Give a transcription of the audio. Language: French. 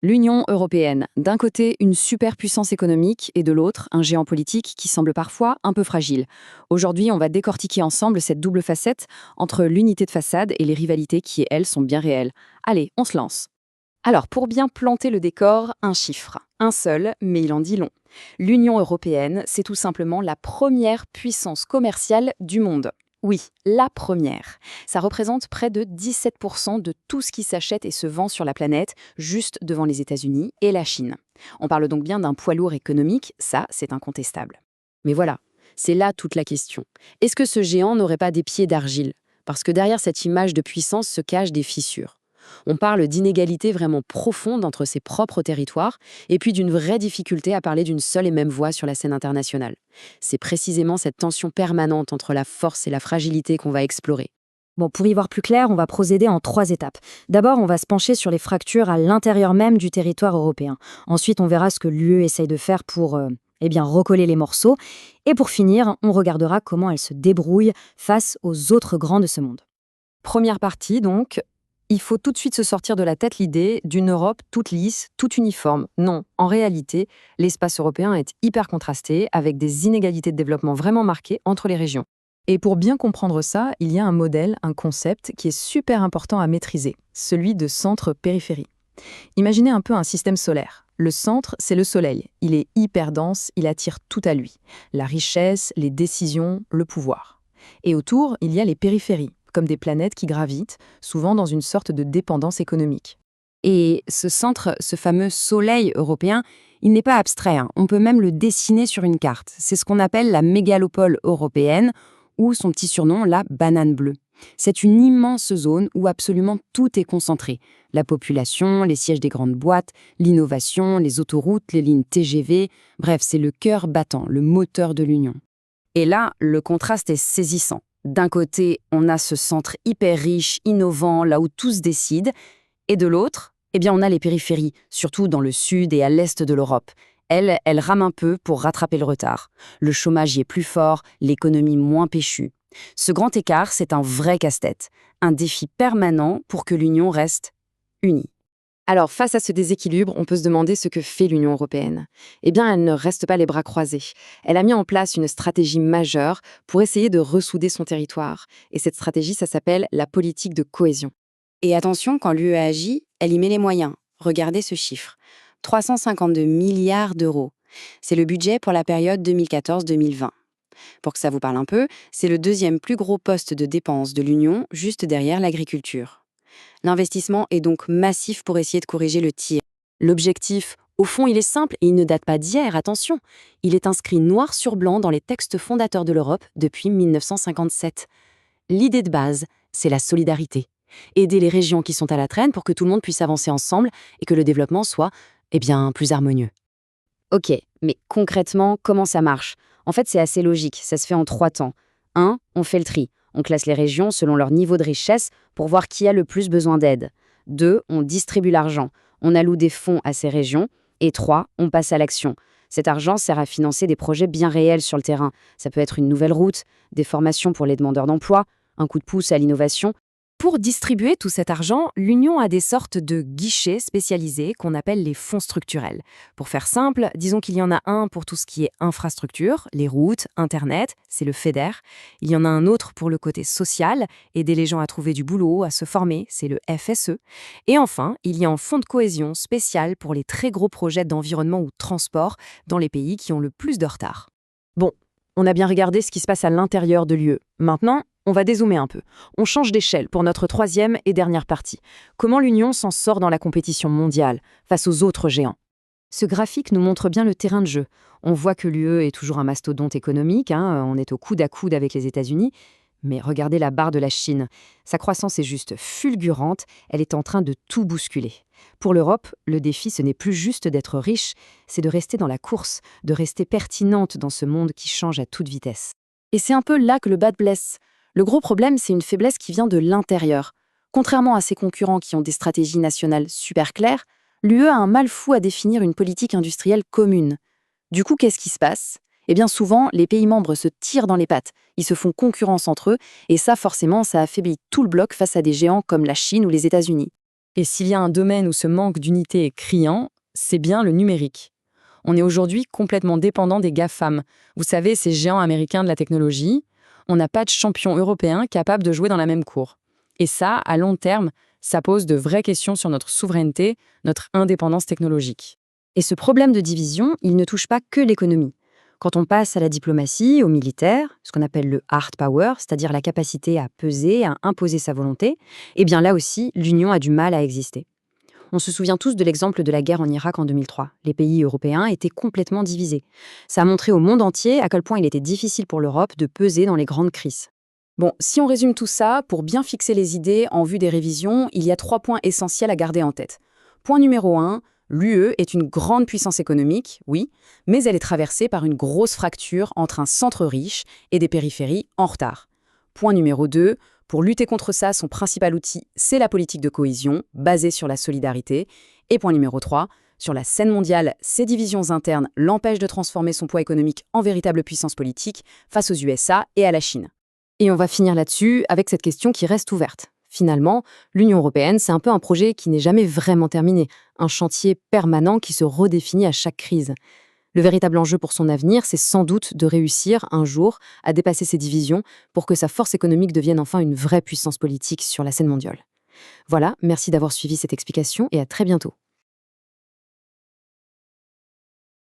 L'Union européenne, d'un côté une superpuissance économique et de l'autre un géant politique qui semble parfois un peu fragile. Aujourd'hui, on va décortiquer ensemble cette double facette entre l'unité de façade et les rivalités qui, elles, sont bien réelles. Allez, on se lance. Alors, pour bien planter le décor, un chiffre. Un seul, mais il en dit long. L'Union européenne, c'est tout simplement la première puissance commerciale du monde. Oui, la première. Ça représente près de 17% de tout ce qui s'achète et se vend sur la planète, juste devant les États-Unis et la Chine. On parle donc bien d'un poids lourd économique, ça, c'est incontestable. Mais voilà, c'est là toute la question. Est-ce que ce géant n'aurait pas des pieds d'argile? Parce que derrière cette image de puissance se cachent des fissures. On parle d'inégalités vraiment profondes entre ses propres territoires et puis d'une vraie difficulté à parler d'une seule et même voix sur la scène internationale. C'est précisément cette tension permanente entre la force et la fragilité qu'on va explorer. Bon, pour y voir plus clair, on va procéder en 3 étapes. D'abord, on va se pencher sur les fractures à l'intérieur même du territoire européen. Ensuite, on verra ce que l'UE essaye de faire pour recoller les morceaux. Et pour finir, on regardera comment elle se débrouille face aux autres grands de ce monde. Première partie donc, il faut tout de suite se sortir de la tête l'idée d'une Europe toute lisse, toute uniforme. Non, en réalité, l'espace européen est hyper contrasté, avec des inégalités de développement vraiment marquées entre les régions. Et pour bien comprendre ça, il y a un modèle, un concept qui est super important à maîtriser, celui de centre-périphérie. Imaginez un peu un système solaire. Le centre, c'est le soleil. Il est hyper dense, il attire tout à lui. La richesse, les décisions, le pouvoir. Et autour, il y a les périphéries, comme des planètes qui gravitent, souvent dans une sorte de dépendance économique. Et ce centre, ce fameux soleil européen, il n'est pas abstrait, hein. On peut même le dessiner sur une carte. C'est ce qu'on appelle la mégalopole européenne, ou son petit surnom, la banane bleue. C'est une immense zone où absolument tout est concentré. La population, les sièges des grandes boîtes, l'innovation, les autoroutes, les lignes TGV, bref, c'est le cœur battant, le moteur de l'Union. Et là, le contraste est saisissant. D'un côté, on a ce centre hyper riche, innovant, là où tout se décide, et de l'autre, on a les périphéries, surtout dans le sud et à l'est de l'Europe. Elles rament un peu pour rattraper le retard. Le chômage y est plus fort, l'économie moins péchue. Ce grand écart, c'est un vrai casse-tête, un défi permanent pour que l'Union reste unie. Alors, face à ce déséquilibre, on peut se demander ce que fait l'Union européenne. Elle ne reste pas les bras croisés. Elle a mis en place une stratégie majeure pour essayer de ressouder son territoire. Et cette stratégie, ça s'appelle la politique de cohésion. Et attention, quand l'UE agit, elle y met les moyens. Regardez ce chiffre. 352 milliards d'euros. C'est le budget pour la période 2014-2020. Pour que ça vous parle un peu, c'est le deuxième plus gros poste de dépenses de l'Union, juste derrière l'agriculture. L'investissement est donc massif pour essayer de corriger le tir. L'objectif, au fond, il est simple et il ne date pas d'hier, attention. Il est inscrit noir sur blanc dans les textes fondateurs de l'Europe depuis 1957. L'idée de base, c'est la solidarité. Aider les régions qui sont à la traîne pour que tout le monde puisse avancer ensemble et que le développement soit, plus harmonieux. Ok, mais concrètement, comment ça marche? En fait, c'est assez logique, ça se fait en 3 temps. 1, on fait le tri. On classe les régions selon leur niveau de richesse pour voir qui a le plus besoin d'aide. 2, on distribue l'argent. On alloue des fonds à ces régions. Et 3, on passe à l'action. Cet argent sert à financer des projets bien réels sur le terrain. Ça peut être une nouvelle route, des formations pour les demandeurs d'emploi, un coup de pouce à l'innovation. Pour distribuer tout cet argent, l'Union a des sortes de guichets spécialisés qu'on appelle les fonds structurels. Pour faire simple, disons qu'il y en a un pour tout ce qui est infrastructure, les routes, Internet, c'est le FEDER. Il y en a un autre pour le côté social, aider les gens à trouver du boulot, à se former, c'est le FSE. Et enfin, il y a un fonds de cohésion spécial pour les très gros projets d'environnement ou de transport dans les pays qui ont le plus de retard. Bon, on a bien regardé ce qui se passe à l'intérieur de l'UE. Maintenant, on va dézoomer un peu. On change d'échelle pour notre 3e et dernière partie. Comment l'Union s'en sort dans la compétition mondiale, face aux autres géants? Ce graphique nous montre bien le terrain de jeu. On voit que l'UE est toujours un mastodonte économique, on est au coude à coude avec les États-Unis. Mais regardez la barre de la Chine. Sa croissance est juste fulgurante, elle est en train de tout bousculer. Pour l'Europe, le défi, ce n'est plus juste d'être riche, c'est de rester dans la course, de rester pertinente dans ce monde qui change à toute vitesse. Et c'est un peu là que le bas blesse. Le gros problème, c'est une faiblesse qui vient de l'intérieur. Contrairement à ses concurrents qui ont des stratégies nationales super claires, l'UE a un mal fou à définir une politique industrielle commune. Du coup, qu'est-ce qui se passe? Souvent, les pays membres se tirent dans les pattes, ils se font concurrence entre eux, et ça, forcément, ça affaiblit tout le bloc face à des géants comme la Chine ou les États-Unis. Et s'il y a un domaine où ce manque d'unité est criant, c'est bien le numérique. On est aujourd'hui complètement dépendant des GAFAM. Vous savez, ces géants américains de la technologie. On n'a pas de champion européen capable de jouer dans la même cour. Et ça, à long terme, ça pose de vraies questions sur notre souveraineté, notre indépendance technologique. Et ce problème de division, il ne touche pas que l'économie. Quand on passe à la diplomatie, au militaire, ce qu'on appelle le hard power, c'est-à-dire la capacité à peser, à imposer sa volonté, eh bien là aussi, l'Union a du mal à exister. On se souvient tous de l'exemple de la guerre en Irak en 2003. Les pays européens étaient complètement divisés. Ça a montré au monde entier à quel point il était difficile pour l'Europe de peser dans les grandes crises. Bon, si on résume tout ça, pour bien fixer les idées en vue des révisions, il y a 3 points essentiels à garder en tête. Point numéro 1, l'UE est une grande puissance économique, oui, mais elle est traversée par une grosse fracture entre un centre riche et des périphéries en retard. Point numéro 2, pour lutter contre ça, son principal outil, c'est la politique de cohésion, basée sur la solidarité. Et point numéro 3, sur la scène mondiale, ces divisions internes l'empêchent de transformer son poids économique en véritable puissance politique face aux USA et à la Chine. Et on va finir là-dessus avec cette question qui reste ouverte. Finalement, l'Union européenne, c'est un peu un projet qui n'est jamais vraiment terminé, un chantier permanent qui se redéfinit à chaque crise. Le véritable enjeu pour son avenir, c'est sans doute de réussir un jour à dépasser ces divisions pour que sa force économique devienne enfin une vraie puissance politique sur la scène mondiale. Voilà, merci d'avoir suivi cette explication et à très bientôt.